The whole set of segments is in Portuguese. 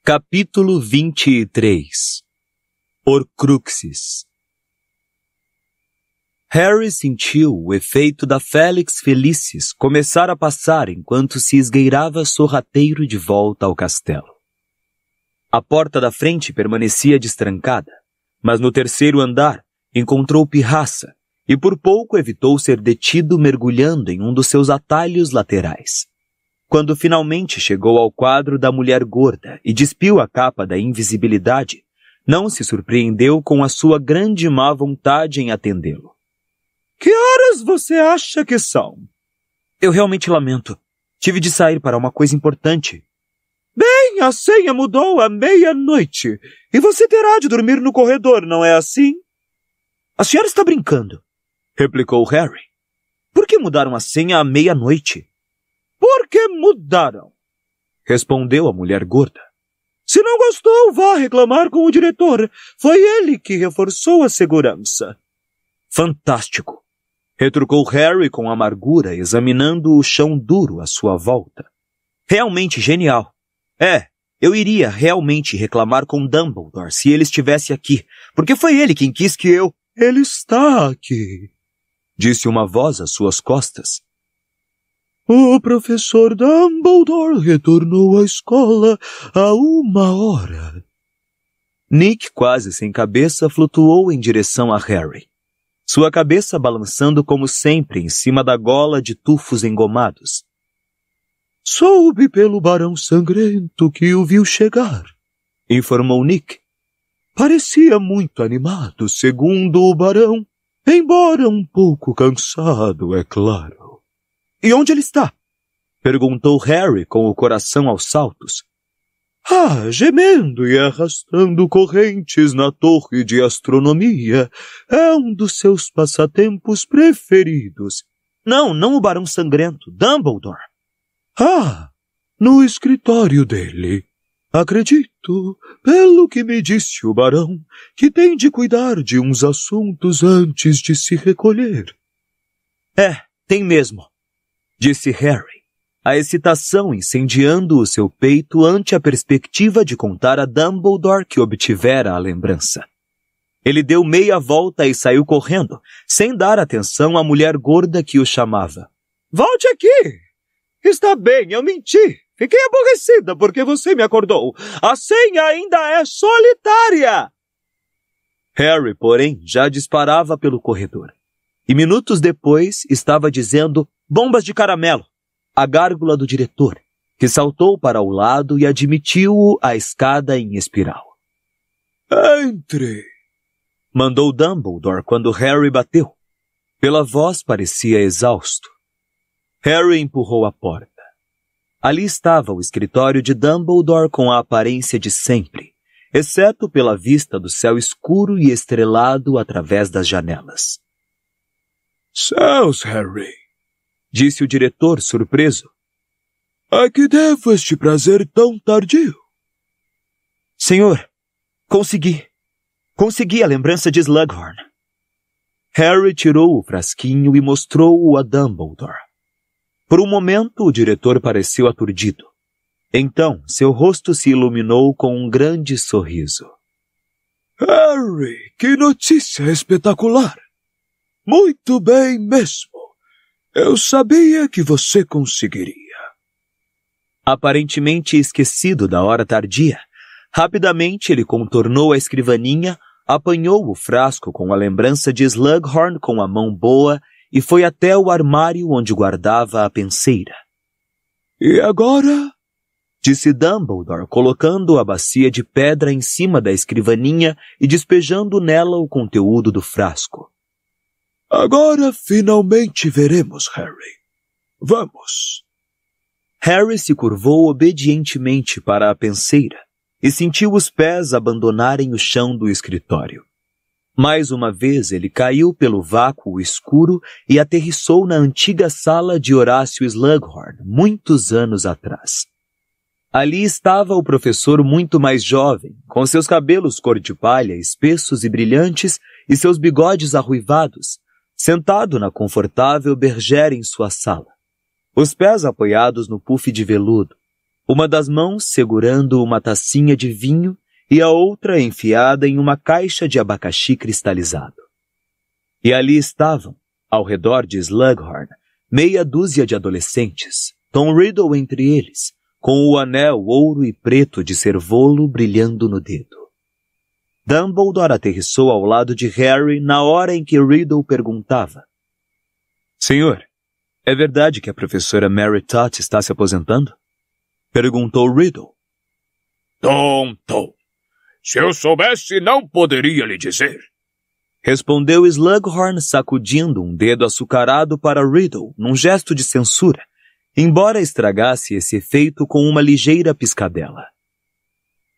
Capítulo 23 Horcruxes. Harry sentiu o efeito da Felix Felicis começar a passar enquanto se esgueirava sorrateiro de volta ao castelo. A porta da frente permanecia destrancada, mas no terceiro andar encontrou pirraça e por pouco evitou ser detido mergulhando em um dos seus atalhos laterais. Quando finalmente chegou ao quadro da mulher gorda e despiu a capa da invisibilidade, não se surpreendeu com a sua grande má vontade em atendê-lo. Que horas você acha que são? Eu realmente lamento. Tive de sair para uma coisa importante. Bem, a senha mudou à meia-noite e você terá de dormir no corredor, não é assim? A senhora está brincando, replicou Harry. Por que mudaram a senha à meia-noite? Por que mudaram? Respondeu a mulher gorda. Se não gostou, vá reclamar com o diretor. Foi ele que reforçou a segurança. Fantástico, retrucou Harry com amargura, examinando o chão duro à sua volta. Realmente genial. Eu iria realmente reclamar com Dumbledore se ele estivesse aqui, porque foi ele quem quis que eu... Ele está aqui, disse uma voz às suas costas. O professor Dumbledore retornou à escola há 1 hora. Nick, quase sem cabeça, flutuou em direção a Harry. Sua cabeça balançando como sempre em cima da gola de tufos engomados. Soube pelo Barão Sangrento que o viu chegar, informou Nick. Parecia muito animado, segundo o Barão, embora um pouco cansado, é claro. E onde ele está? Perguntou Harry com o coração aos saltos. Gemendo e arrastando correntes na torre de astronomia. É um dos seus passatempos preferidos. Não o Barão Sangrento, Dumbledore. No escritório dele. Acredito, pelo que me disse o Barão, que tem de cuidar de uns assuntos antes de se recolher. Tem mesmo, disse Harry, a excitação incendiando o seu peito ante a perspectiva de contar a Dumbledore que obtivera a lembrança. Ele deu meia volta e saiu correndo, sem dar atenção à mulher gorda que o chamava. Volte aqui! Está bem, eu menti. Fiquei aborrecida porque você me acordou. A senha ainda é solitária! Harry, porém, já disparava pelo corredor. E minutos depois estava dizendo bombas de caramelo, a gárgula do diretor, que saltou para o lado e admitiu-o à escada em espiral. Entre! Mandou Dumbledore quando Harry bateu. Pela voz parecia exausto. Harry empurrou a porta. Ali estava o escritório de Dumbledore com a aparência de sempre, exceto pela vista do céu escuro e estrelado através das janelas. Céus, Harry! Disse o diretor, surpreso. A que devo este prazer tão tardio? Senhor, consegui a lembrança de Slughorn. Harry tirou o frasquinho e mostrou-o a Dumbledore. Por um momento, o diretor pareceu aturdido. Então, seu rosto se iluminou com um grande sorriso. Harry, que notícia espetacular! Muito bem mesmo. Eu sabia que você conseguiria. Aparentemente esquecido da hora tardia, rapidamente ele contornou a escrivaninha, apanhou o frasco com a lembrança de Slughorn com a mão boa e foi até o armário onde guardava a penseira. E agora? Disse Dumbledore, colocando a bacia de pedra em cima da escrivaninha e despejando nela o conteúdo do frasco. Agora finalmente veremos, Harry. Vamos. Harry se curvou obedientemente para a penseira e sentiu os pés abandonarem o chão do escritório. Mais uma vez ele caiu pelo vácuo escuro e aterrissou na antiga sala de Horácio Slughorn, muitos anos atrás. Ali estava o professor muito mais jovem, com seus cabelos cor de palha espessos e brilhantes e seus bigodes arruivados, sentado na confortável bergère em sua sala, os pés apoiados no puff de veludo, uma das mãos segurando uma tacinha de vinho e a outra enfiada em uma caixa de abacaxi cristalizado. E ali estavam, ao redor de Slughorn, meia dúzia de adolescentes, Tom Riddle entre eles, com o anel ouro e preto de cervolo brilhando no dedo. Dumbledore aterrissou ao lado de Harry na hora em que Riddle perguntava: Senhor, é verdade que a professora Mary Tott está se aposentando? Perguntou Riddle. Tom. Se eu soubesse, não poderia lhe dizer. Respondeu Slughorn sacudindo um dedo açucarado para Riddle num gesto de censura, embora estragasse esse efeito com uma ligeira piscadela.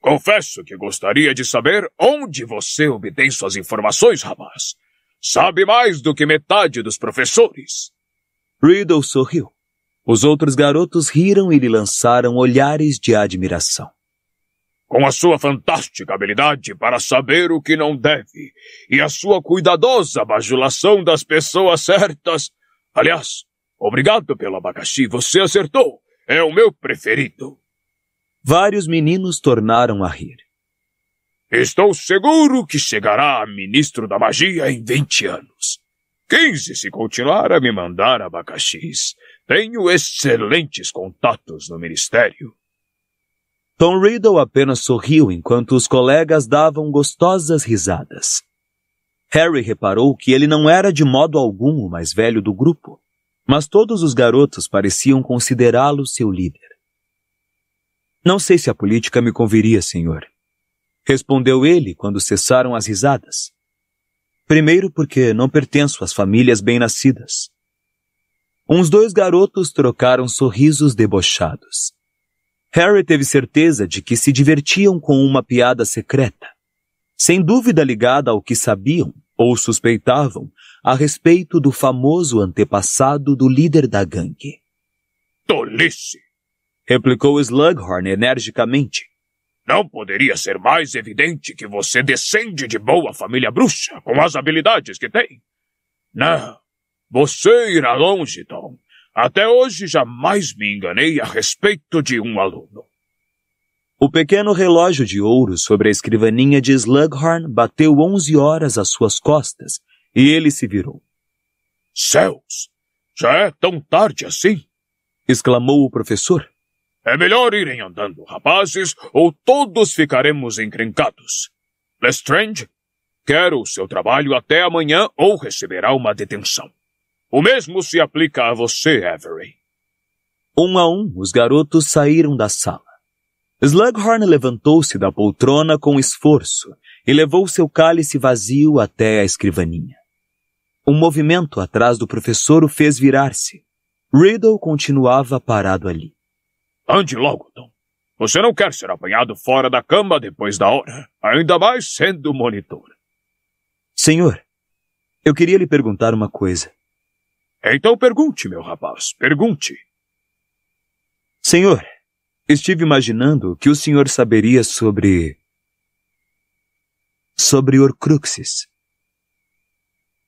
Confesso que gostaria de saber onde você obtém suas informações, rapaz. Sabe mais do que metade dos professores. Riddle sorriu. Os outros garotos riram e lhe lançaram olhares de admiração. Com a sua fantástica habilidade para saber o que não deve e a sua cuidadosa bajulação das pessoas certas. Aliás, obrigado pelo abacaxi, você acertou. É o meu preferido. Vários meninos tornaram a rir. Estou seguro que chegará a ministro da magia em 20 anos. 15 se continuar a me mandar abacaxis. Tenho excelentes contatos no ministério. Tom Riddle apenas sorriu enquanto os colegas davam gostosas risadas. Harry reparou que ele não era de modo algum o mais velho do grupo, mas todos os garotos pareciam considerá-lo seu líder. Não sei se a política me conviria, senhor, respondeu ele quando cessaram as risadas. Primeiro porque não pertenço às famílias bem-nascidas. Uns 2 garotos trocaram sorrisos debochados. Harry teve certeza de que se divertiam com uma piada secreta, sem dúvida ligada ao que sabiam ou suspeitavam a respeito do famoso antepassado do líder da gangue. Tolice! Replicou Slughorn energicamente. Não poderia ser mais evidente que você descende de boa família bruxa, com as habilidades que tem. Não, você irá longe, Tom. Até hoje jamais me enganei a respeito de um aluno. O pequeno relógio de ouro sobre a escrivaninha de Slughorn bateu 11 horas às suas costas, e ele se virou. Céus! Já é tão tarde assim? Exclamou o professor. É melhor irem andando, rapazes, ou todos ficaremos encrencados. Lestrange, quero o seu trabalho até amanhã ou receberá uma detenção. O mesmo se aplica a você, Avery. Um a um, os garotos saíram da sala. Slughorn levantou-se da poltrona com esforço e levou seu cálice vazio até a escrivaninha. Um movimento atrás do professor o fez virar-se. Riddle continuava parado ali. Ande logo, Tom. Você não quer ser apanhado fora da cama depois da hora, ainda mais sendo monitor. Senhor, eu queria lhe perguntar uma coisa. Então pergunte, meu rapaz, pergunte. Senhor, estive imaginando que o senhor saberia sobre Horcruxes.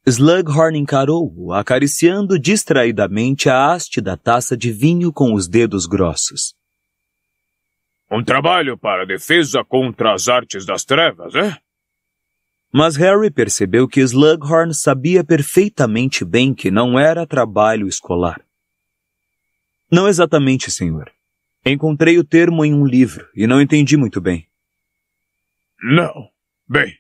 Slughorn encarou-o, acariciando distraidamente a haste da taça de vinho com os dedos grossos. Um trabalho para a defesa contra as artes das trevas, é? Mas Harry percebeu que Slughorn sabia perfeitamente bem que não era trabalho escolar. Não exatamente, senhor. Encontrei o termo em um livro e não entendi muito bem. Não. Bem,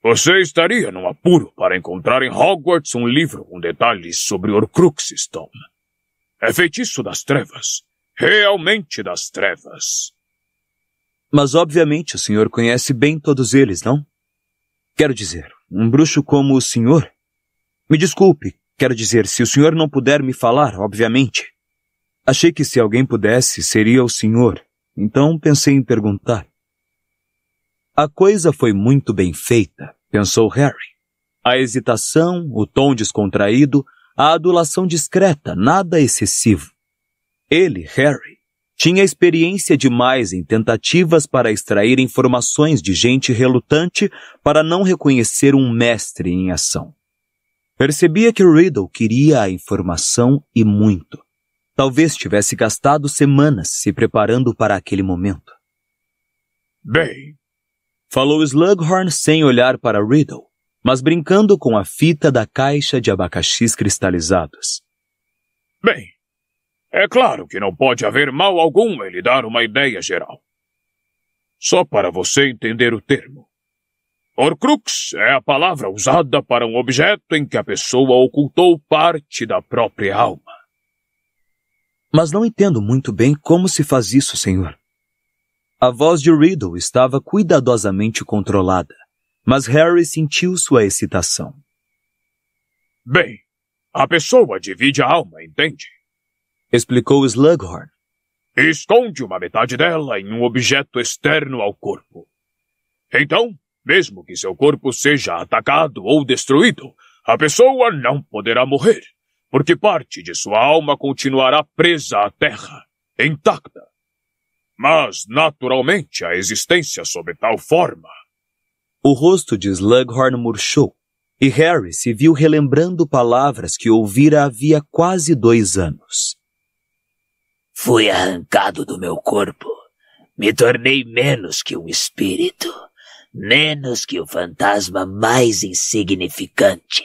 você estaria num apuro para encontrar em Hogwarts um livro com detalhes sobre Horcruxes, Tom. É feitiço das trevas. Realmente das trevas. Mas obviamente o senhor conhece bem todos eles, não? Quero dizer, um bruxo como o senhor... Me desculpe, quero dizer, se o senhor não puder me falar, obviamente. Achei que se alguém pudesse, seria o senhor. Então pensei em perguntar. A coisa foi muito bem feita, pensou Harry. A hesitação, o tom descontraído, a adulação discreta, nada excessivo. Ele, Harry, tinha experiência demais em tentativas para extrair informações de gente relutante para não reconhecer um mestre em ação. Percebia que Riddle queria a informação e muito. Talvez tivesse gastado semanas se preparando para aquele momento. Bem, falou Slughorn sem olhar para Riddle, mas brincando com a fita da caixa de abacaxis cristalizados. Bem, é claro que não pode haver mal algum em lhe dar uma ideia geral. Só para você entender o termo. Horcrux é a palavra usada para um objeto em que a pessoa ocultou parte da própria alma. Mas não entendo muito bem como se faz isso, senhor. A voz de Riddle estava cuidadosamente controlada, mas Harry sentiu sua excitação. Bem, a pessoa divide a alma, entende? Explicou Slughorn. E esconde uma metade dela em um objeto externo ao corpo. Então, mesmo que seu corpo seja atacado ou destruído, a pessoa não poderá morrer, porque parte de sua alma continuará presa à terra, intacta. Mas, naturalmente, a existência sob tal forma... O rosto de Slughorn murchou, e Harry se viu relembrando palavras que ouvira havia quase 2 anos. Fui arrancado do meu corpo. Me tornei menos que um espírito, menos que o fantasma mais insignificante.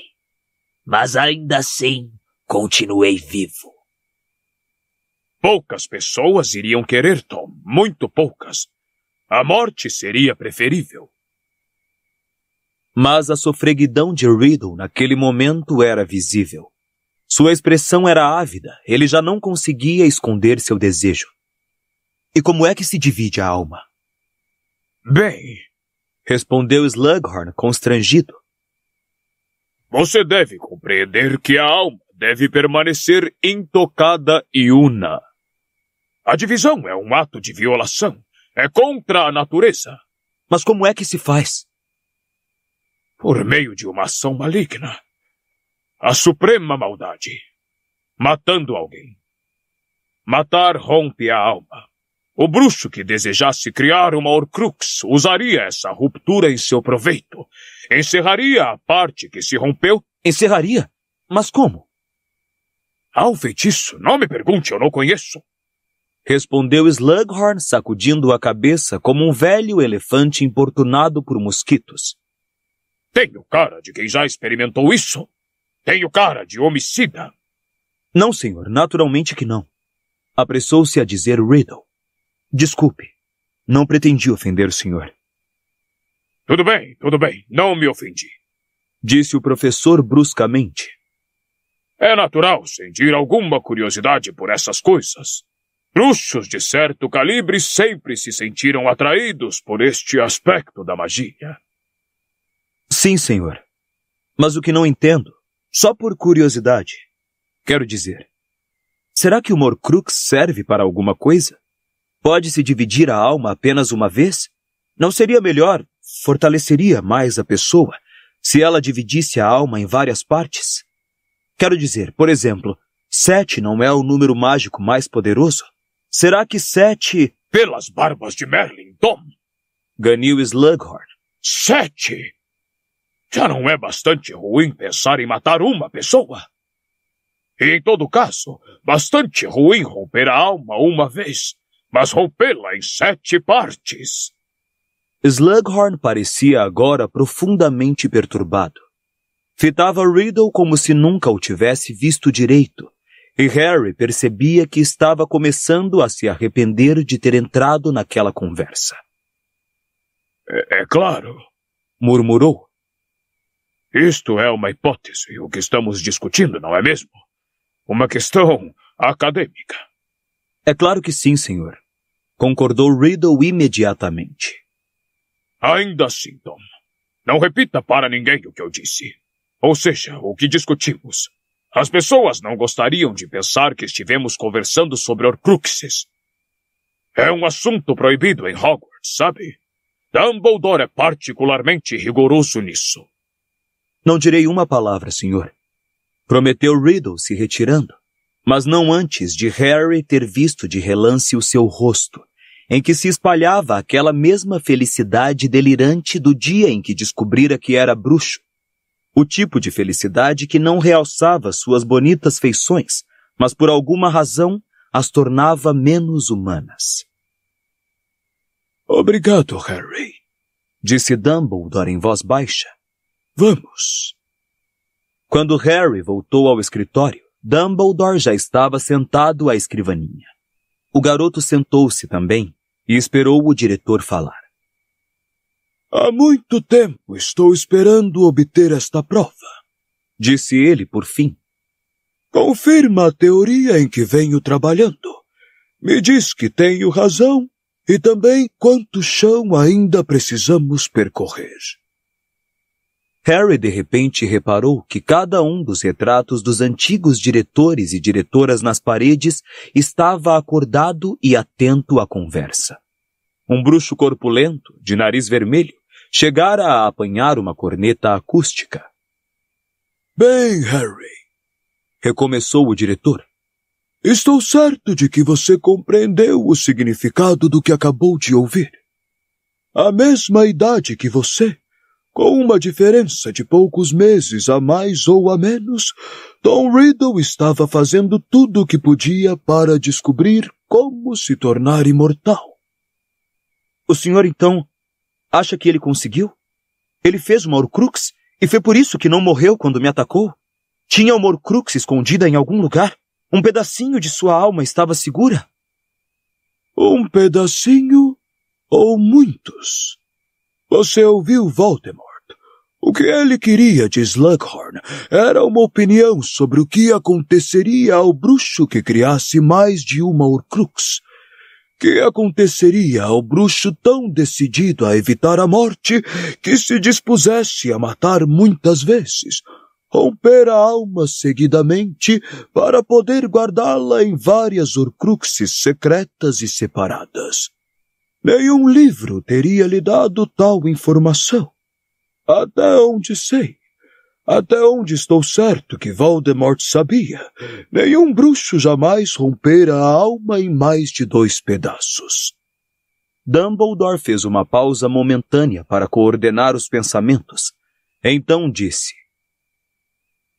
Mas ainda assim, continuei vivo. Poucas pessoas iriam querer Tom, muito poucas. A morte seria preferível. Mas a sofreguidão de Riddle naquele momento era visível. Sua expressão era ávida, ele já não conseguia esconder seu desejo. E como é que se divide a alma? Bem, respondeu Slughorn constrangido. Você deve compreender que a alma deve permanecer intocada e una. A divisão é um ato de violação. É contra a natureza. Mas como é que se faz? Por meio de uma ação maligna. A suprema maldade. Matando alguém. Matar rompe a alma. O bruxo que desejasse criar uma Horcrux usaria essa ruptura em seu proveito. Encerraria a parte que se rompeu. Encerraria? Mas como? Há um feitiço. Não me pergunte, eu não conheço. Respondeu Slughorn, sacudindo a cabeça como um velho elefante importunado por mosquitos. Tenho cara de quem já experimentou isso. Tenho cara de homicida. Não, senhor, naturalmente que não. Apressou-se a dizer Riddle. Desculpe, não pretendi ofender o senhor. Tudo bem, não me ofendi. Disse o professor bruscamente. É natural sentir alguma curiosidade por essas coisas. Bruxos de certo calibre sempre se sentiram atraídos por este aspecto da magia. Sim, senhor. Mas o que não entendo, só por curiosidade, quero dizer, será que o Horcrux serve para alguma coisa? Pode-se dividir a alma apenas uma vez? Não seria melhor, fortaleceria mais a pessoa, se ela dividisse a alma em várias partes? Quero dizer, por exemplo, 7 não é o número mágico mais poderoso? Será que 7... Pelas barbas de Merlin, Tom! Ganiu Slughorn. 7! Já não é bastante ruim pensar em matar uma pessoa? E em todo caso, bastante ruim romper a alma uma vez, mas rompê-la em 7 partes. Slughorn parecia agora profundamente perturbado. Fitava Riddle como se nunca o tivesse visto direito, e Harry percebia que estava começando a se arrepender de ter entrado naquela conversa. É claro, murmurou. Isto é uma hipótese, o que estamos discutindo, não é mesmo? Uma questão acadêmica. É claro que sim, senhor. Concordou Riddle imediatamente. Ainda assim, Tom, não repita para ninguém o que eu disse. Ou seja, o que discutimos. As pessoas não gostariam de pensar que estivemos conversando sobre Horcruxes. É um assunto proibido em Hogwarts, sabe? Dumbledore é particularmente rigoroso nisso. Não direi uma palavra, senhor. Prometeu Riddle se retirando, mas não antes de Harry ter visto de relance o seu rosto, em que se espalhava aquela mesma felicidade delirante do dia em que descobrira que era bruxo. O tipo de felicidade que não realçava suas bonitas feições, mas por alguma razão as tornava menos humanas. Obrigado, Harry, disse Dumbledore em voz baixa. Vamos. Quando Harry voltou ao escritório, Dumbledore já estava sentado à escrivaninha. O garoto sentou-se também e esperou o diretor falar. Há muito tempo estou esperando obter esta prova, disse ele por fim. Confirma a teoria em que venho trabalhando. Me diz que tenho razão e também quanto chão ainda precisamos percorrer. Harry de repente reparou que cada um dos retratos dos antigos diretores e diretoras nas paredes estava acordado e atento à conversa. Um bruxo corpulento, de nariz vermelho, chegara a apanhar uma corneta acústica. Bem, Harry, recomeçou o diretor. Estou certo de que você compreendeu o significado do que acabou de ouvir. A mesma idade que você, com uma diferença de poucos meses a mais ou a menos, Tom Riddle estava fazendo tudo o que podia para descobrir como se tornar imortal. O senhor, então, acha que ele conseguiu? Ele fez uma Horcrux e foi por isso que não morreu quando me atacou? Tinha uma Horcrux escondida em algum lugar? Um pedacinho de sua alma estava segura? Um pedacinho ou muitos? Você ouviu Voldemort? O que ele queria de Slughorn era uma opinião sobre o que aconteceria ao bruxo que criasse mais de uma Horcrux. Que aconteceria ao bruxo tão decidido a evitar a morte que se dispusesse a matar muitas vezes, romper a alma seguidamente para poder guardá-la em várias Horcruxes secretas e separadas. Nenhum livro teria lhe dado tal informação. Até onde sei, até onde estou certo que Voldemort sabia, nenhum bruxo jamais rompera a alma em mais de 2 pedaços. Dumbledore fez uma pausa momentânea para coordenar os pensamentos. Então disse: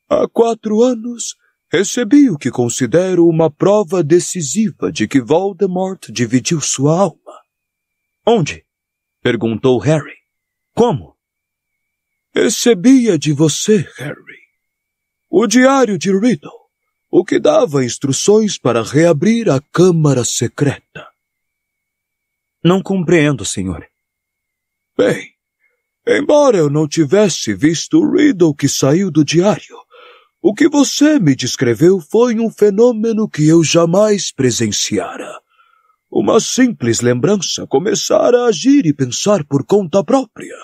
Há 4 anos, recebi o que considero uma prova decisiva de que Voldemort dividiu sua alma. Onde? Perguntou Harry. Como? Recebia de você, Harry. O diário de Riddle, o que dava instruções para reabrir a Câmara Secreta. Não compreendo, senhor. Bem, embora eu não tivesse visto o Riddle que saiu do diário, o que você me descreveu foi um fenômeno que eu jamais presenciara. Uma simples lembrança começar a agir e pensar por conta própria.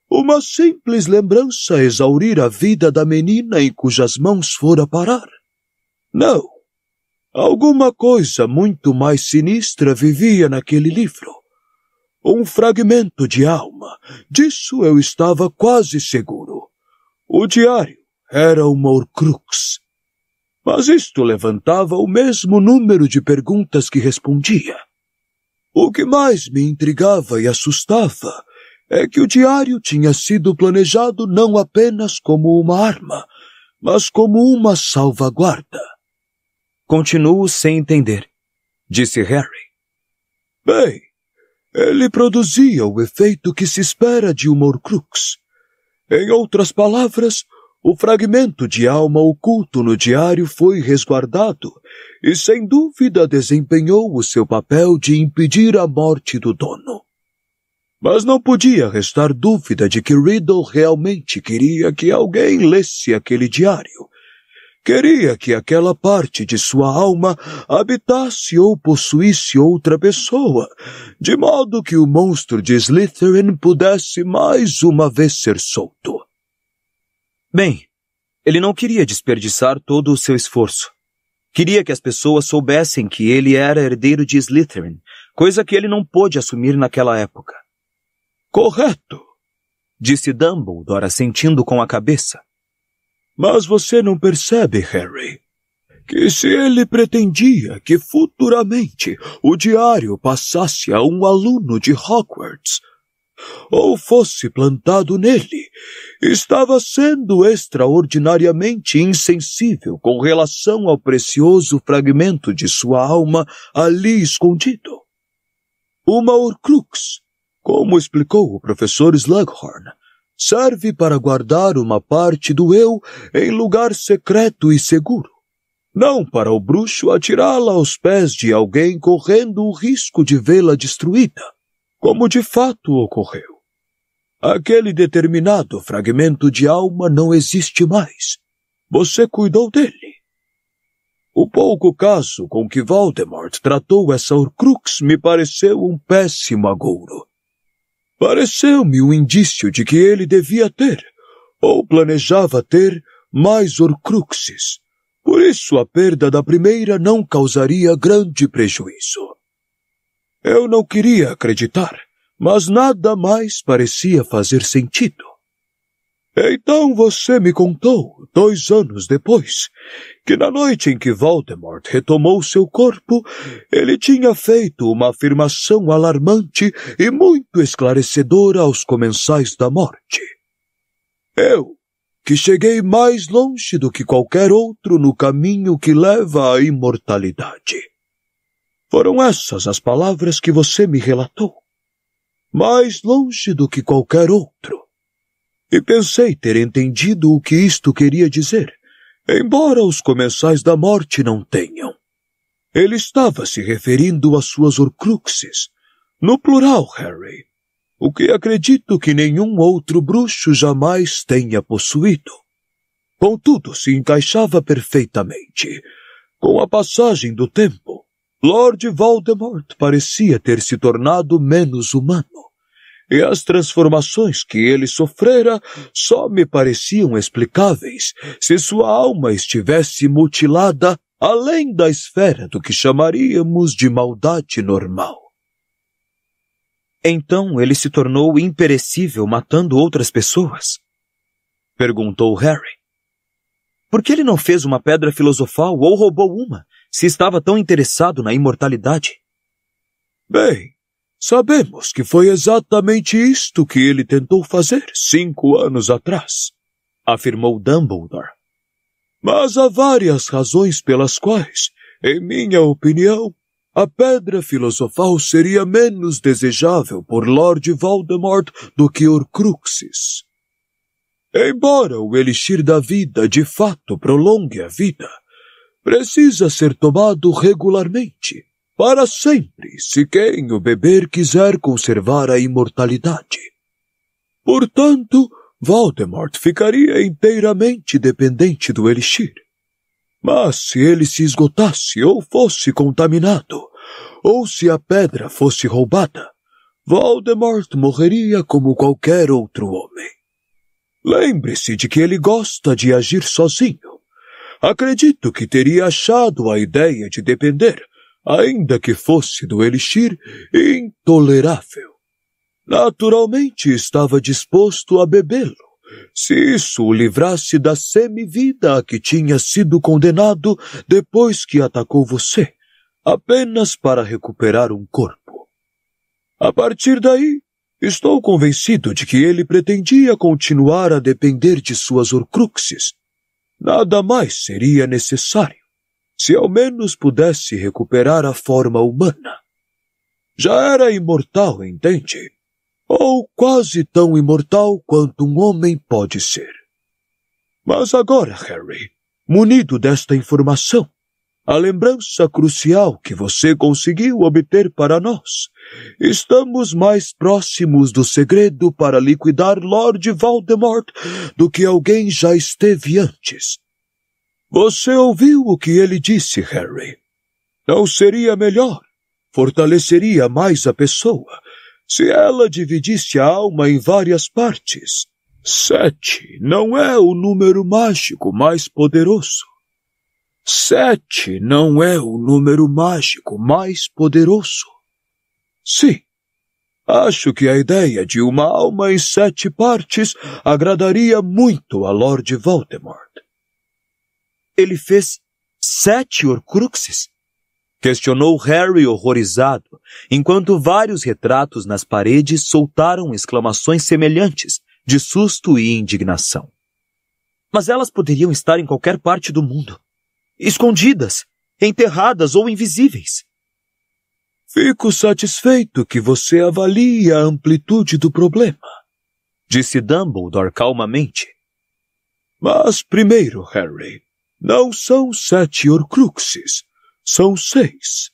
Uma simples lembrança exaurir a vida da menina em cujas mãos fora parar. Não. Alguma coisa muito mais sinistra vivia naquele livro. Um fragmento de alma. Disso eu estava quase seguro. O diário era uma Horcrux. Mas isto levantava o mesmo número de perguntas que respondia. O que mais me intrigava e assustava é que o diário tinha sido planejado não apenas como uma arma, mas como uma salvaguarda. Continuo sem entender, disse Harry. Bem, ele produzia o efeito que se espera de uma Horcrux. Em outras palavras, o fragmento de alma oculto no diário foi resguardado e, sem dúvida, desempenhou o seu papel de impedir a morte do dono. Mas não podia restar dúvida de que Riddle realmente queria que alguém lesse aquele diário. Queria que aquela parte de sua alma habitasse ou possuísse outra pessoa, de modo que o monstro de Slytherin pudesse mais uma vez ser solto. Bem, ele não queria desperdiçar todo o seu esforço. Queria que as pessoas soubessem que ele era herdeiro de Slytherin, coisa que ele não pôde assumir naquela época. Correto, disse Dumbledore assentindo com a cabeça. Mas você não percebe, Harry, que se ele pretendia que futuramente o diário passasse a um aluno de Hogwarts, ou fosse plantado nele, estava sendo extraordinariamente insensível com relação ao precioso fragmento de sua alma ali escondido. Uma Horcrux, como explicou o professor Slughorn, serve para guardar uma parte do eu em lugar secreto e seguro, não para o bruxo atirá-la aos pés de alguém correndo o risco de vê-la destruída, como de fato ocorreu. Aquele determinado fragmento de alma não existe mais. Você cuidou dele. O pouco caso com que Voldemort tratou essa Horcrux me pareceu um péssimo agouro. Pareceu-me um indício de que ele devia ter, ou planejava ter, mais Horcruxes. Por isso a perda da primeira não causaria grande prejuízo. Eu não queria acreditar, mas nada mais parecia fazer sentido. Então você me contou, 2 anos depois, que na noite em que Voldemort retomou seu corpo, ele tinha feito uma afirmação alarmante e muito esclarecedora aos comensais da morte. Eu, que cheguei mais longe do que qualquer outro no caminho que leva à imortalidade. Foram essas as palavras que você me relatou. Mais longe do que qualquer outro. E pensei ter entendido o que isto queria dizer, embora os comensais da morte não tenham. Ele estava se referindo às suas Horcruxes, no plural, Harry, o que acredito que nenhum outro bruxo jamais tenha possuído. Contudo, se encaixava perfeitamente. Com a passagem do tempo, Lord Voldemort parecia ter se tornado menos humano, e as transformações que ele sofrera só me pareciam explicáveis se sua alma estivesse mutilada além da esfera do que chamaríamos de maldade normal. Então ele se tornou imperecível matando outras pessoas? Perguntou Harry. Por que ele não fez uma pedra filosofal ou roubou uma, se estava tão interessado na imortalidade? Bem, sabemos que foi exatamente isto que ele tentou fazer 5 anos atrás, afirmou Dumbledore. Mas há várias razões pelas quais, em minha opinião, a pedra filosofal seria menos desejável por Lord Voldemort do que Horcruxes. Embora o elixir da vida de fato prolongue a vida, precisa ser tomado regularmente, para sempre, se quem o beber quiser conservar a imortalidade. Portanto, Voldemort ficaria inteiramente dependente do elixir. Mas se ele se esgotasse ou fosse contaminado, ou se a pedra fosse roubada, Voldemort morreria como qualquer outro homem. Lembre-se de que ele gosta de agir sozinho. Acredito que teria achado a ideia de depender, ainda que fosse do elixir, intolerável. Naturalmente estava disposto a bebê-lo, se isso o livrasse da semivida a que tinha sido condenado depois que atacou você, apenas para recuperar um corpo. A partir daí, estou convencido de que ele pretendia continuar a depender de suas Horcruxes. Nada mais seria necessário, se ao menos pudesse recuperar a forma humana. Já era imortal, entende? Ou quase tão imortal quanto um homem pode ser. Mas agora, Harry, munido desta informação, a lembrança crucial que você conseguiu obter para nós, estamos mais próximos do segredo para liquidar Lord Voldemort do que alguém já esteve antes. Você ouviu o que ele disse, Harry? Não seria melhor, fortaleceria mais a pessoa, se ela dividisse a alma em várias partes? 7 não é o número mágico mais poderoso. 7 não é o número mágico mais poderoso. Sim, acho que a ideia de uma alma em 7 partes agradaria muito a Lord Voldemort. Ele fez 7 Horcruxes? Questionou Harry horrorizado, enquanto vários retratos nas paredes soltaram exclamações semelhantes de susto e indignação. Mas elas poderiam estar em qualquer parte do mundo, escondidas, enterradas ou invisíveis. Fico satisfeito que você avalie a amplitude do problema, disse Dumbledore calmamente. Mas primeiro, Harry, não são 7 Horcruxes, são 6.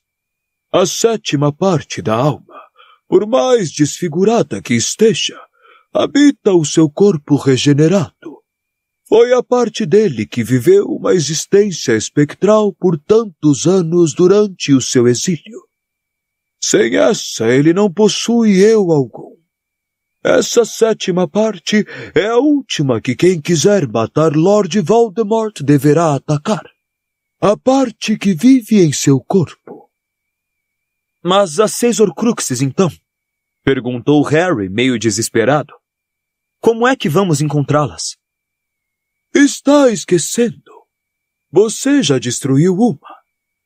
A 7ª parte da alma, por mais desfigurada que esteja, habita o seu corpo regenerado. Foi a parte dele que viveu uma existência espectral por tantos anos durante o seu exílio. Sem essa, ele não possui eu algum. Essa 7ª parte é a última que quem quiser matar Lord Voldemort deverá atacar. A parte que vive em seu corpo. Mas as 6 Horcruxes, então? Perguntou Harry, meio desesperado. Como é que vamos encontrá-las? Está esquecendo. Você já destruiu uma,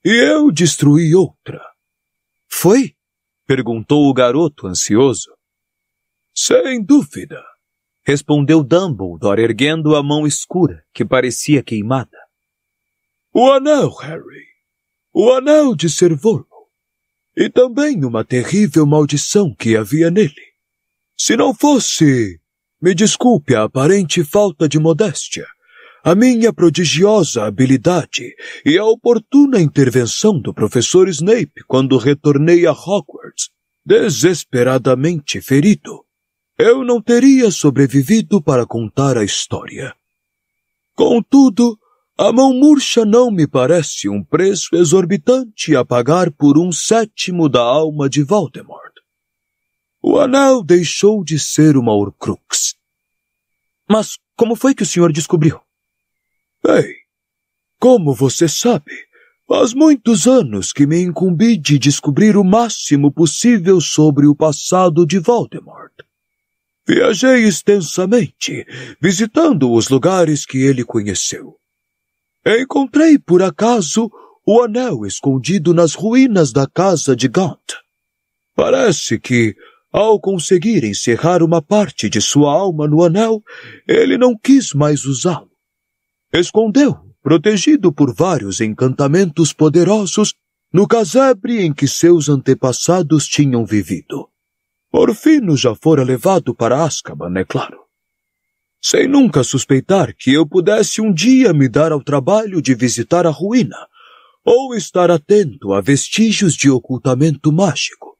e eu destruí outra. Foi? Perguntou o garoto ansioso. Sem dúvida, respondeu Dumbledore, erguendo a mão escura, que parecia queimada. O anel, Harry. O anel de Servolo. E também uma terrível maldição que havia nele. Se não fosse, me desculpe a aparente falta de modéstia, a minha prodigiosa habilidade e a oportuna intervenção do professor Snape quando retornei a Hogwarts, desesperadamente ferido, eu não teria sobrevivido para contar a história. Contudo, a mão murcha não me parece um preço exorbitante a pagar por 1/7 da alma de Voldemort. O anel deixou de ser uma Horcrux. Mas como foi que o senhor descobriu? Bem, como você sabe, faz muitos anos que me incumbi de descobrir o máximo possível sobre o passado de Voldemort. Viajei extensamente, visitando os lugares que ele conheceu. Encontrei, por acaso, o anel escondido nas ruínas da casa de Gaunt. Parece que, ao conseguir encerrar uma parte de sua alma no anel, ele não quis mais usá-lo. Escondeu, protegido por vários encantamentos poderosos, no casebre em que seus antepassados tinham vivido. Por fim, já fora levado para Azkaban, é claro. Sem nunca suspeitar que eu pudesse um dia me dar ao trabalho de visitar a ruína, ou estar atento a vestígios de ocultamento mágico.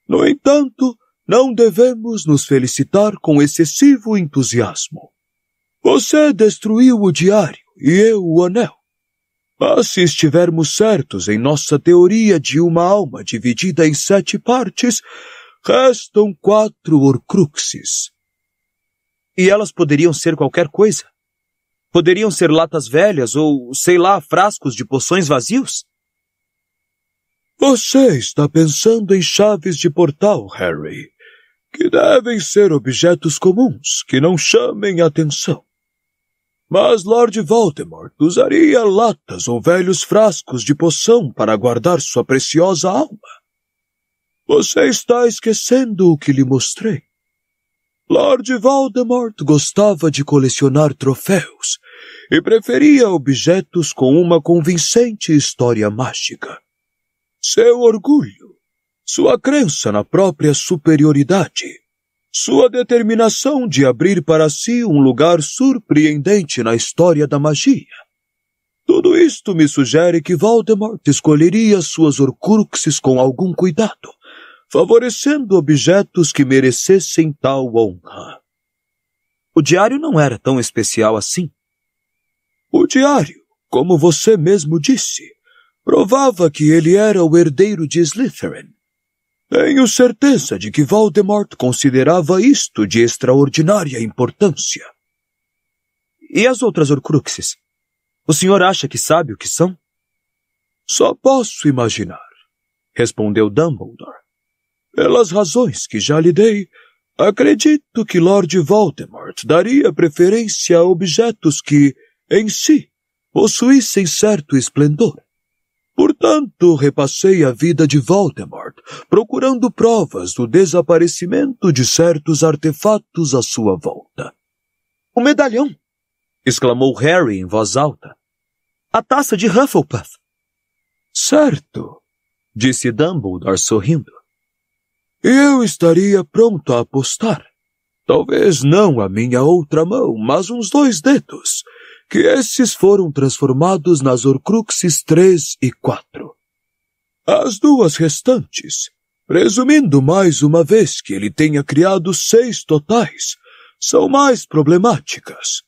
No entanto, não devemos nos felicitar com excessivo entusiasmo. Você destruiu o diário e eu o anel. Mas se estivermos certos em nossa teoria de uma alma dividida em 7 partes, restam 4 Horcruxes. E elas poderiam ser qualquer coisa? Poderiam ser latas velhas ou, sei lá, frascos de poções vazios? Você está pensando em chaves de portal, Harry, que devem ser objetos comuns que não chamem atenção. Mas Lord Voldemort usaria latas ou velhos frascos de poção para guardar sua preciosa alma. Você está esquecendo o que lhe mostrei. Lord Voldemort gostava de colecionar troféus e preferia objetos com uma convincente história mágica. Seu orgulho, sua crença na própria superioridade, sua determinação de abrir para si um lugar surpreendente na história da magia. Tudo isto me sugere que Voldemort escolheria suas Horcruxes com algum cuidado, favorecendo objetos que merecessem tal honra. O diário não era tão especial assim. O diário, como você mesmo disse, provava que ele era o herdeiro de Slytherin. Tenho certeza de que Voldemort considerava isto de extraordinária importância. E as outras Horcruxes? O senhor acha que sabe o que são? Só posso imaginar, respondeu Dumbledore. Pelas razões que já lhe dei, acredito que Lord Voldemort daria preferência a objetos que, em si, possuíssem certo esplendor. Portanto, repassei a vida de Voldemort, procurando provas do desaparecimento de certos artefatos à sua volta. O medalhão! Exclamou Harry em voz alta. A taça de Hufflepuff! Certo, disse Dumbledore sorrindo. E eu estaria pronto a apostar. Talvez não a minha outra mão, mas uns 2 dedos, que esses foram transformados nas Horcruxes 3 e 4. As 2 restantes, presumindo mais uma vez que ele tenha criado 6 totais, são mais problemáticas.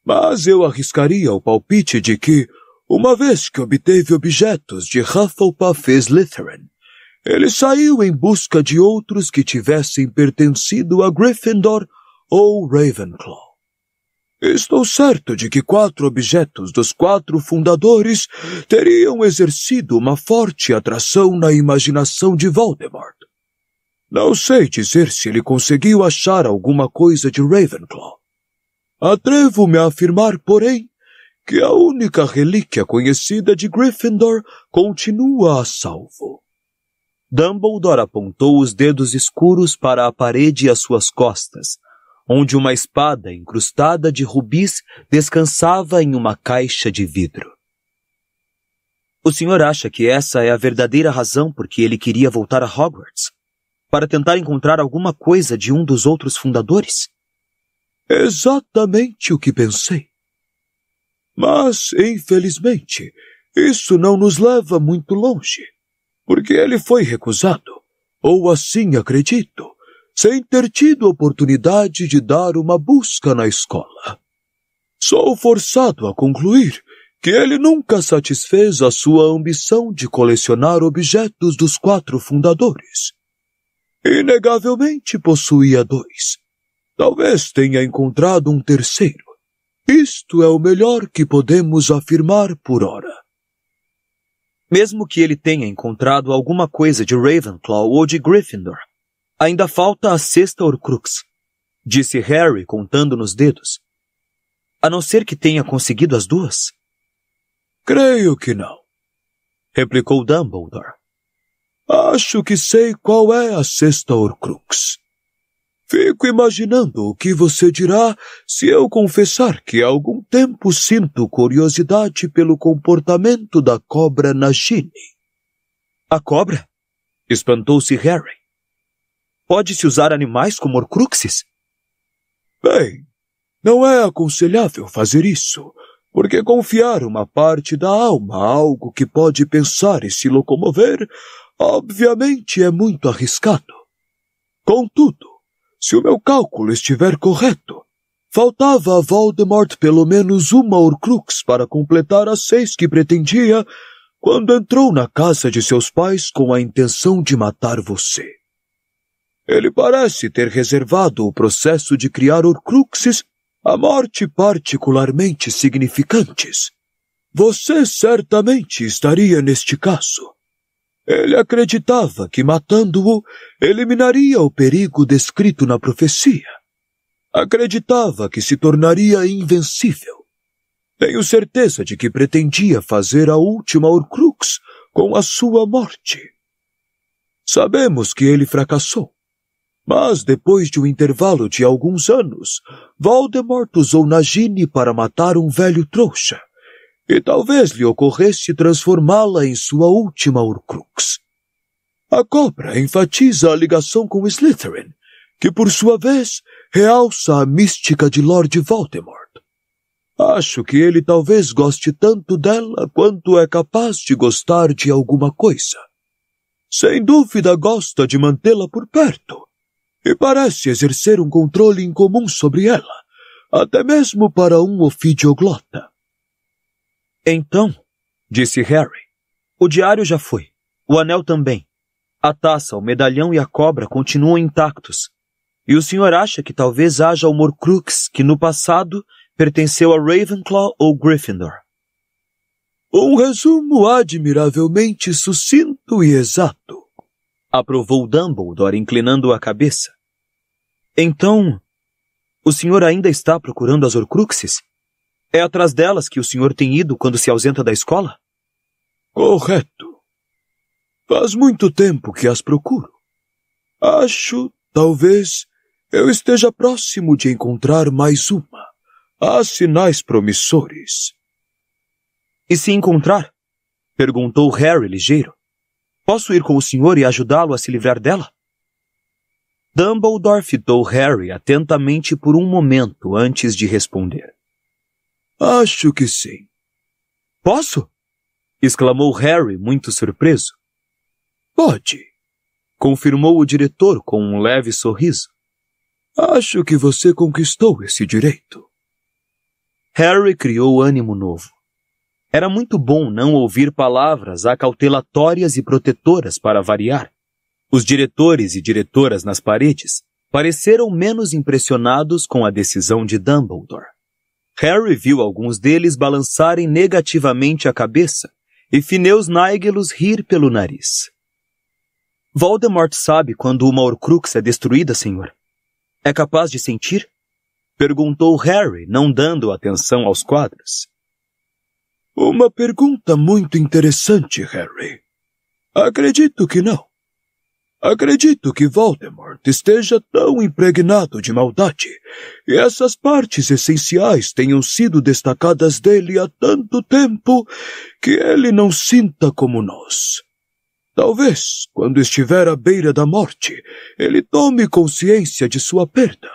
Mas eu arriscaria o palpite de que, uma vez que obteve objetos de Hufflepuff e Slytherin, ele saiu em busca de outros que tivessem pertencido a Gryffindor ou Ravenclaw. Estou certo de que 4 objetos dos 4 fundadores teriam exercido uma forte atração na imaginação de Voldemort. Não sei dizer se ele conseguiu achar alguma coisa de Ravenclaw. Atrevo-me a afirmar, porém, que a única relíquia conhecida de Gryffindor continua a salvo. Dumbledore apontou os dedos escuros para a parede às suas costas, onde uma espada incrustada de rubis descansava em uma caixa de vidro. O senhor acha que essa é a verdadeira razão por que ele queria voltar a Hogwarts? Para tentar encontrar alguma coisa de um dos outros fundadores? Exatamente o que pensei. Mas, infelizmente, isso não nos leva muito longe, porque ele foi recusado, ou assim acredito, sem ter tido oportunidade de dar uma busca na escola. Sou forçado a concluir que ele nunca satisfez a sua ambição de colecionar objetos dos 4 fundadores. Inegavelmente possuía 2. Talvez tenha encontrado um terceiro. Isto é o melhor que podemos afirmar por ora. Mesmo que ele tenha encontrado alguma coisa de Ravenclaw ou de Gryffindor, ainda falta a 6ª Horcrux, disse Harry contando nos dedos. A não ser que tenha conseguido as 2? Creio que não, replicou Dumbledore. Acho que sei qual é a 6ª Horcrux. Fico imaginando o que você dirá se eu confessar que há algum tempo sinto curiosidade pelo comportamento da cobra Nagini. A cobra? Espantou-se Harry. Pode-se usar animais como Horcruxes? Bem, não é aconselhável fazer isso, porque confiar uma parte da alma a algo que pode pensar e se locomover, obviamente é muito arriscado. Contudo, se o meu cálculo estiver correto, faltava a Voldemort pelo menos uma Horcrux para completar as 6 que pretendia quando entrou na casa de seus pais com a intenção de matar você. Ele parece ter reservado o processo de criar Horcruxes a morte particularmente significantes. Você certamente estaria neste caso. Ele acreditava que, matando-o, eliminaria o perigo descrito na profecia. Acreditava que se tornaria invencível. Tenho certeza de que pretendia fazer a última Horcrux com a sua morte. Sabemos que ele fracassou. Mas, depois de um intervalo de alguns anos, Voldemort usou Nagini para matar um velho trouxa, e talvez lhe ocorresse transformá-la em sua última Horcrux. A cobra enfatiza a ligação com Slytherin, que por sua vez realça a mística de Lord Voldemort. Acho que ele talvez goste tanto dela quanto é capaz de gostar de alguma coisa. Sem dúvida gosta de mantê-la por perto, e parece exercer um controle incomum sobre ela, até mesmo para um ofidioglota. Então, disse Harry, o diário já foi, o anel também. A taça, o medalhão e a cobra continuam intactos. E o senhor acha que talvez haja uma Horcrux que no passado pertenceu a Ravenclaw ou Gryffindor? Um resumo admiravelmente sucinto e exato, aprovou Dumbledore inclinando a cabeça. Então, o senhor ainda está procurando as Horcruxes? É atrás delas que o senhor tem ido quando se ausenta da escola? Correto. Faz muito tempo que as procuro. Acho, talvez, eu esteja próximo de encontrar mais uma. Há sinais promissores. E se encontrar? Perguntou Harry ligeiro. Posso ir com o senhor e ajudá-lo a se livrar dela? Dumbledore fitou Harry atentamente por um momento antes de responder. Acho que sim. Posso? Exclamou Harry, muito surpreso. Pode, confirmou o diretor com um leve sorriso. Acho que você conquistou esse direito. Harry criou ânimo novo. Era muito bom não ouvir palavras acautelatórias e protetoras para variar. Os diretores e diretoras nas paredes pareceram menos impressionados com a decisão de Dumbledore. Harry viu alguns deles balançarem negativamente a cabeça e Phineas Nigellus rir pelo nariz. Voldemort sabe quando uma Horcrux é destruída, senhor? É capaz de sentir? Perguntou Harry, não dando atenção aos quadros. Uma pergunta muito interessante, Harry. Acredito que não. Acredito que Voldemort esteja tão impregnado de maldade e essas partes essenciais tenham sido destacadas dele há tanto tempo que ele não sinta como nós. Talvez, quando estiver à beira da morte, ele tome consciência de sua perda.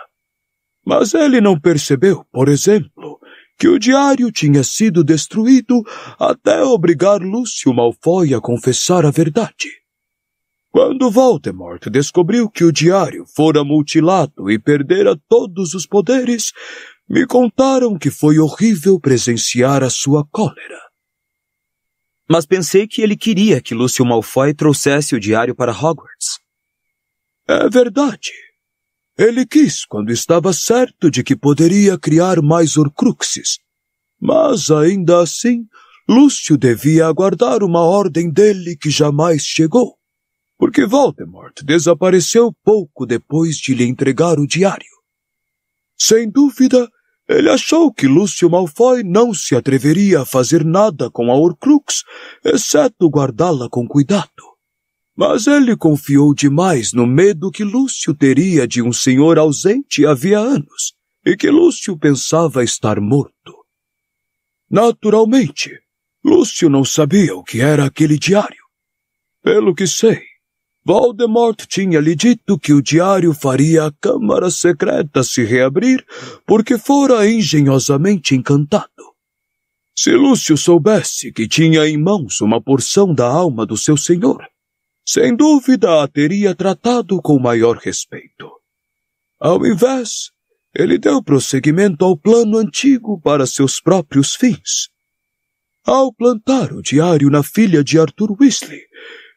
Mas ele não percebeu, por exemplo, que o diário tinha sido destruído até obrigar Lúcio Malfoy a confessar a verdade. Quando Voldemort descobriu que o diário fora mutilado e perdera todos os poderes, me contaram que foi horrível presenciar a sua cólera. Mas pensei que ele queria que Lúcio Malfoy trouxesse o diário para Hogwarts. É verdade. Ele quis quando estava certo de que poderia criar mais Horcruxes. Mas, ainda assim, Lúcio devia aguardar uma ordem dele que jamais chegou, porque Voldemort desapareceu pouco depois de lhe entregar o diário. Sem dúvida, ele achou que Lúcio Malfoy não se atreveria a fazer nada com a Horcrux, exceto guardá-la com cuidado. Mas ele confiou demais no medo que Lúcio teria de um senhor ausente havia anos, e que Lúcio pensava estar morto. Naturalmente, Lúcio não sabia o que era aquele diário. Pelo que sei, Voldemort tinha lhe dito que o diário faria a Câmara Secreta se reabrir porque fora engenhosamente encantado. Se Lúcio soubesse que tinha em mãos uma porção da alma do seu senhor, sem dúvida a teria tratado com maior respeito. Ao invés, ele deu prosseguimento ao plano antigo para seus próprios fins. Ao plantar o diário na filha de Arthur Weasley,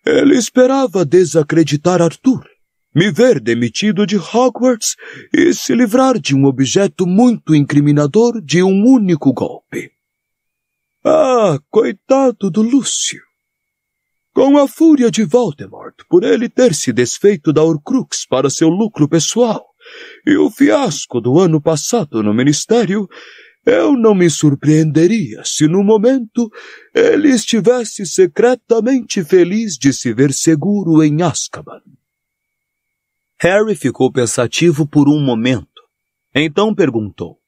ele esperava desacreditar Arthur, me ver demitido de Hogwarts e se livrar de um objeto muito incriminador de um único golpe. Ah, coitado do Lúcio! Com a fúria de Voldemort por ele ter se desfeito da Horcrux para seu lucro pessoal e o fiasco do ano passado no Ministério, eu não me surpreenderia se no momento ele estivesse secretamente feliz de se ver seguro em Azkaban. Harry ficou pensativo por um momento. Então perguntou.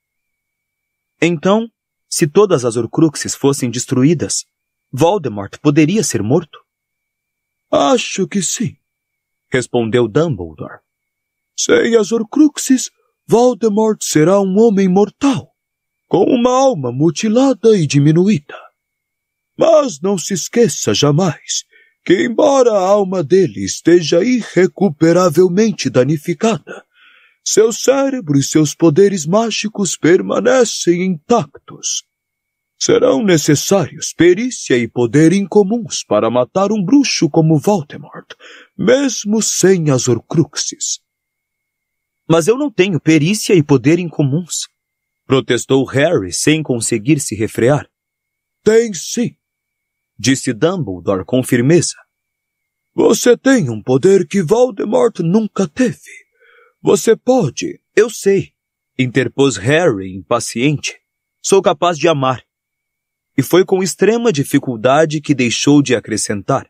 Então, se todas as Horcruxes fossem destruídas, Voldemort poderia ser morto? Acho que sim, respondeu Dumbledore. Sem as Horcruxes, Voldemort será um homem mortal, com uma alma mutilada e diminuída. Mas não se esqueça jamais que, embora a alma dele esteja irrecuperavelmente danificada, seu cérebro e seus poderes mágicos permanecem intactos. Serão necessários perícia e poder incomuns para matar um bruxo como Voldemort, mesmo sem as Horcruxes. Mas eu não tenho perícia e poder incomuns, protestou Harry sem conseguir se refrear. Tem sim, disse Dumbledore com firmeza. Você tem um poder que Voldemort nunca teve. Você pode... Eu sei, interpôs Harry impaciente. Sou capaz de amar. e foi com extrema dificuldade que deixou de acrescentar.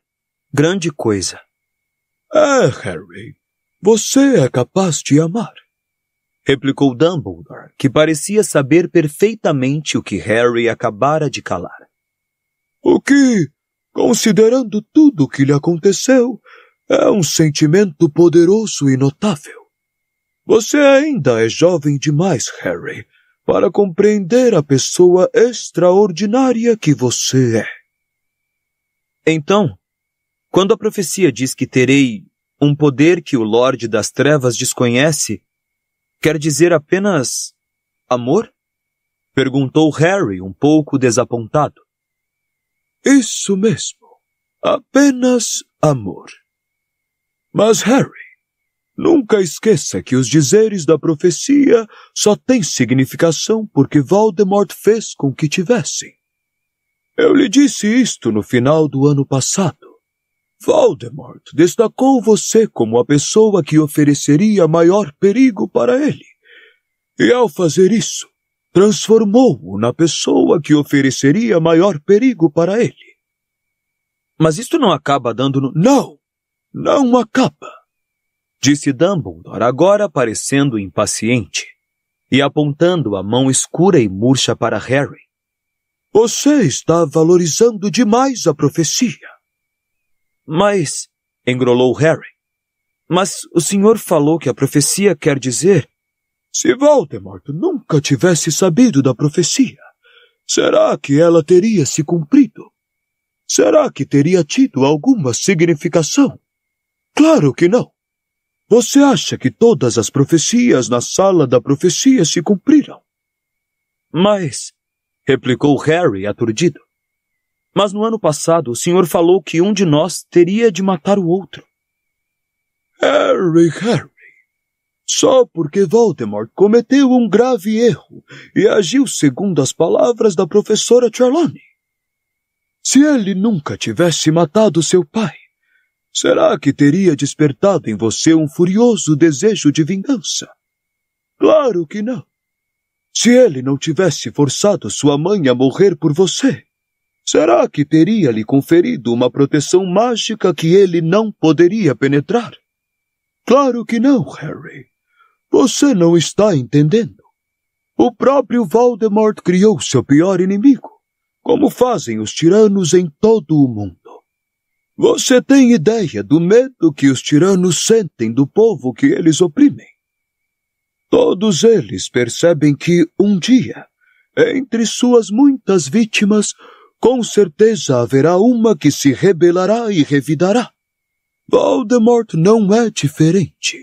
Grande coisa. Harry, você é capaz de amar, replicou Dumbledore, que parecia saber perfeitamente o que Harry acabara de calar. O que, considerando tudo o que lhe aconteceu, é um sentimento poderoso e notável. Você ainda é jovem demais, Harry, para compreender a pessoa extraordinária que você é. Então, quando a profecia diz que terei um poder que o Lorde das Trevas desconhece, quer dizer apenas amor? Perguntou Harry, um pouco desapontado. Isso mesmo. Apenas amor. Mas, Harry, nunca esqueça que os dizeres da profecia só têm significação porque Voldemort fez com que tivessem. Eu lhe disse isto no final do ano passado. Voldemort destacou você como a pessoa que ofereceria maior perigo para ele. E ao fazer isso, transformou-o na pessoa que ofereceria maior perigo para ele. Mas isto não acaba dando... Não acaba, disse Dumbledore, agora parecendo impaciente, e apontando a mão escura e murcha para Harry. Você está valorizando demais a profecia. Mas, engrolou Harry, mas o senhor falou que a profecia quer dizer... Se Voldemort nunca tivesse sabido da profecia, será que ela teria se cumprido? Será que teria tido alguma significação? Claro que não. Você acha que todas as profecias na sala da profecia se cumpriram? Mas, replicou Harry aturdido, mas no ano passado o senhor falou que um de nós teria de matar o outro. Harry, só porque Voldemort cometeu um grave erro e agiu segundo as palavras da professora Trelawney. Se ele nunca tivesse matado seu pai, será que teria despertado em você um furioso desejo de vingança? Claro que não. Se ele não tivesse forçado sua mãe a morrer por você, será que teria lhe conferido uma proteção mágica que ele não poderia penetrar? Claro que não, Harry. Você não está entendendo. O próprio Voldemort criou seu pior inimigo, como fazem os tiranos em todo o mundo. Você tem ideia do medo que os tiranos sentem do povo que eles oprimem? Todos eles percebem que, um dia, entre suas muitas vítimas, com certeza haverá uma que se rebelará e revidará. Voldemort não é diferente.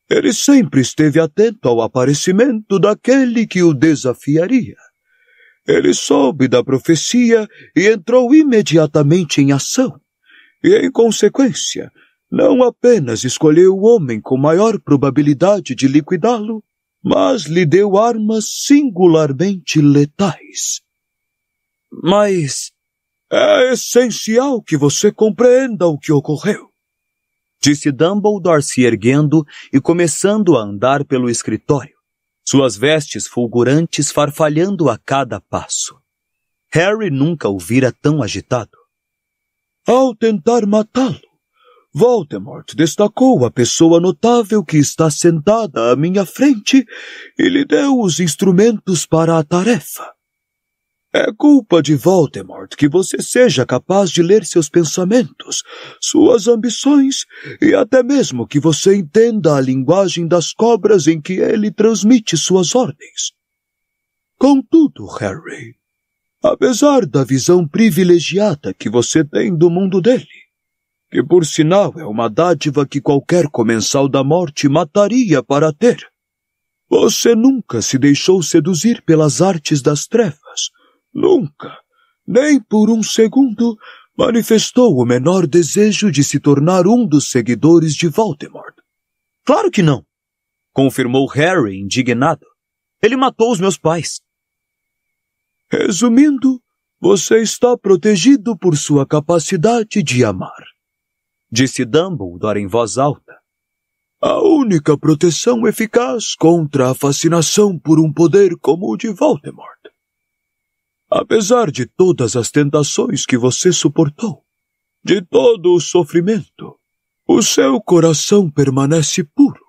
Ele sempre esteve atento ao aparecimento daquele que o desafiaria. Ele soube da profecia e entrou imediatamente em ação. E, em consequência, não apenas escolheu o homem com maior probabilidade de liquidá-lo, mas lhe deu armas singularmente letais. Mas é essencial que você compreenda o que ocorreu, disse Dumbledore se erguendo e começando a andar pelo escritório, suas vestes fulgurantes farfalhando a cada passo. Harry nunca o vira tão agitado. Ao tentar matá-lo, Voldemort destacou a pessoa notável que está sentada à minha frente e lhe deu os instrumentos para a tarefa. É culpa de Voldemort que você seja capaz de ler seus pensamentos, suas ambições e até mesmo que você entenda a linguagem das cobras em que ele transmite suas ordens. Contudo, Harry, apesar da visão privilegiada que você tem do mundo dele, que por sinal é uma dádiva que qualquer comensal da morte mataria para ter, você nunca se deixou seduzir pelas artes das trevas. Nunca, nem por um segundo, manifestou o menor desejo de se tornar um dos seguidores de Voldemort. Claro que não, confirmou Harry indignado. Ele matou os meus pais. Resumindo, você está protegido por sua capacidade de amar, disse Dumbledore em voz alta. A única proteção eficaz contra a fascinação por um poder como o de Voldemort. Apesar de todas as tentações que você suportou, de todo o sofrimento, o seu coração permanece puro.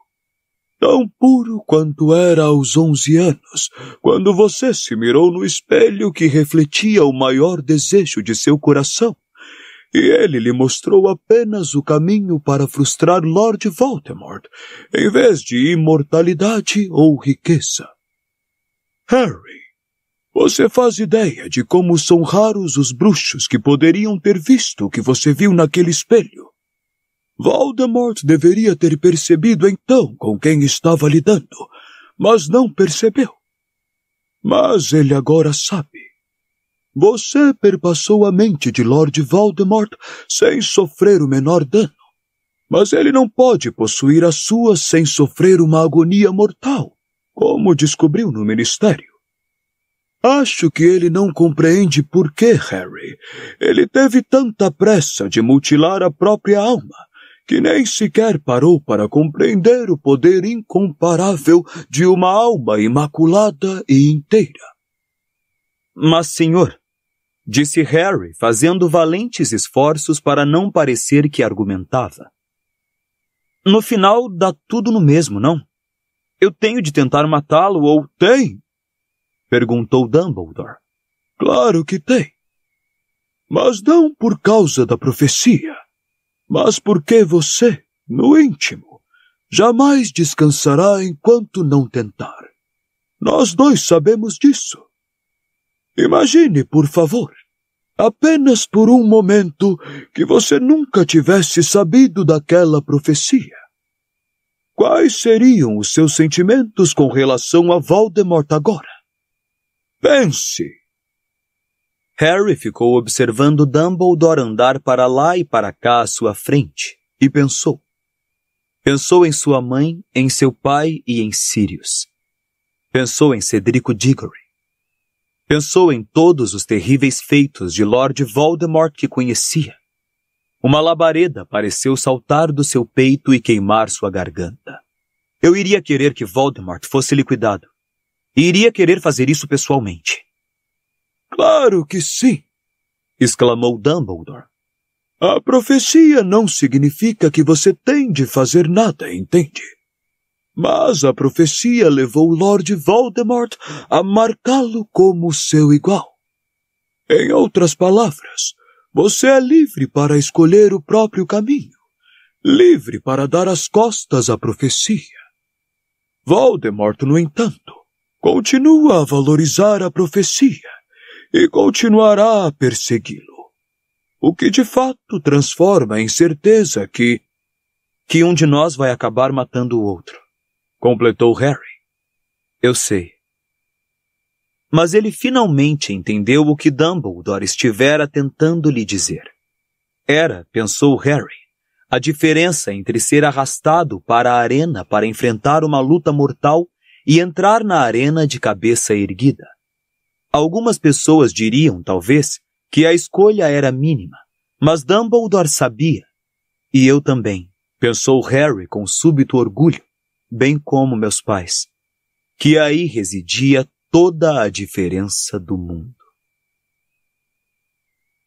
Tão puro quanto era aos 11 anos, quando você se mirou no espelho que refletia o maior desejo de seu coração, e ele lhe mostrou apenas o caminho para frustrar Lord Voldemort, em vez de imortalidade ou riqueza. Harry, você faz ideia de como são raros os bruxos que poderiam ter visto o que você viu naquele espelho? Voldemort deveria ter percebido então com quem estava lidando, mas não percebeu. Mas ele agora sabe. Você perpassou a mente de Lord Voldemort sem sofrer o menor dano, mas ele não pode possuir a sua sem sofrer uma agonia mortal, como descobriu no Ministério. Acho que ele não compreende por que, Harry, ele teve tanta pressa de mutilar a própria alma, que nem sequer parou para compreender o poder incomparável de uma alma imaculada e inteira. Mas, senhor, disse Harry, fazendo valentes esforços para não parecer que argumentava. No final, dá tudo no mesmo, não? Eu tenho de tentar matá-lo ou... Tem? Perguntou Dumbledore. Claro que tem. Mas não por causa da profecia, mas porque você, no íntimo, jamais descansará enquanto não tentar. Nós dois sabemos disso. Imagine, por favor, apenas por um momento, que você nunca tivesse sabido daquela profecia. Quais seriam os seus sentimentos com relação a Voldemort agora? Pense! Harry ficou observando Dumbledore andar para lá e para cá à sua frente, e pensou. Pensou em sua mãe, em seu pai e em Sirius. Pensou em Cedrico Diggory. Pensou em todos os terríveis feitos de Lord Voldemort que conhecia. Uma labareda pareceu saltar do seu peito e queimar sua garganta. Eu iria querer que Voldemort fosse liquidado. E iria querer fazer isso pessoalmente. Claro que sim, exclamou Dumbledore. A profecia não significa que você tem de fazer nada, entende? Mas a profecia levou Lord Voldemort a marcá-lo como seu igual. Em outras palavras, você é livre para escolher o próprio caminho, livre para dar as costas à profecia. Voldemort, no entanto, continua a valorizar a profecia e continuará a persegui-lo, o que de fato transforma em certeza que um de nós vai acabar matando o outro, completou Harry. Eu sei. Mas ele finalmente entendeu o que Dumbledore estivera tentando lhe dizer. Era, pensou Harry, a diferença entre ser arrastado para a arena para enfrentar uma luta mortal e entrar na arena de cabeça erguida. Algumas pessoas diriam, talvez, que a escolha era mínima, mas Dumbledore sabia, e eu também, pensou Harry com súbito orgulho, bem como meus pais, que aí residia toda a diferença do mundo.